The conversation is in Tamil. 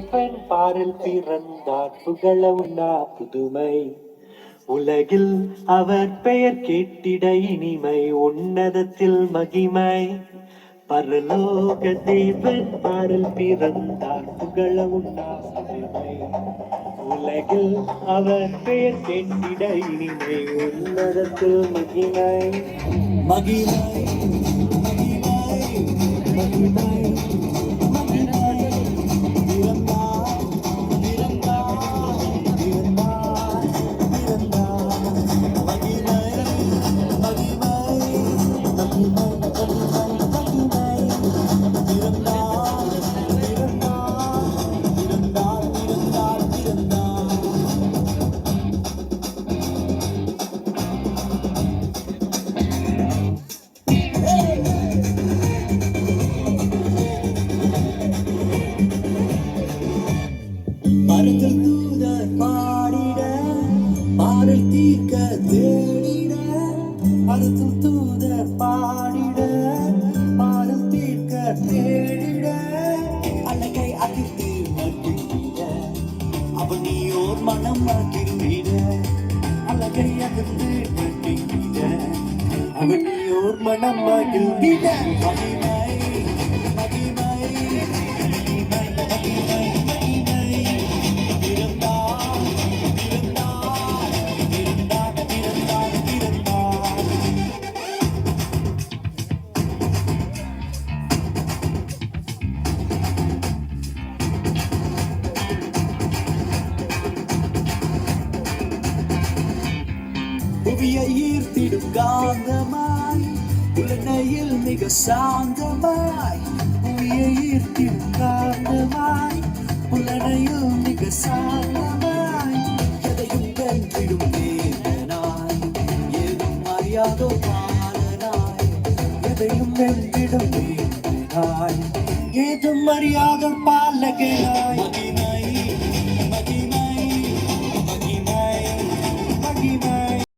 தேவன் பாரில் பிறந்தார் புகழ உண்ணா புதுமை உலகில் அவர் பெயர் கேட்டிட இனிமை உன்னதத்தில் மகிமை பரலோக தேவன் பாரில் பிறந்தார் புகழ உண்ணா புதுமை உலகில் அவர் பெயர் கேட்டிட இனிமை உன்னதத்தில் மகிமை மகிமை மகிமை மரத்தில் தூதர் பாடிட பாடல் தீர்க்க தேடிட மரத்தில் தூதர் பாடிட பாடல் தீர்க்க தேடிட அழகை அதிர்ந்து மகிழ்ந்திட அவன் நீயோர் மனம் மகிழ்ந்திட அழகை அதிர்ந்து மகிழ்ந்திட அவன் நீயோர் மனம் மகிழ்ந்திட மகிமை மகிமை புவியை ஈர்த்திடும் காந்தமாய் உலகையில் மிக சாந்தமாய் புவியை ஈர்த்திடும் காந்தமாய் உலகையில் மிக சாந்தமாய் எதையும் வென்றிடும் தேவனாய் ஏதும் அறியாதோ பாலனாய் எதையும் வென்றிடும் தேவனாய் ஏதும் அறியாதோ பாலகனாய்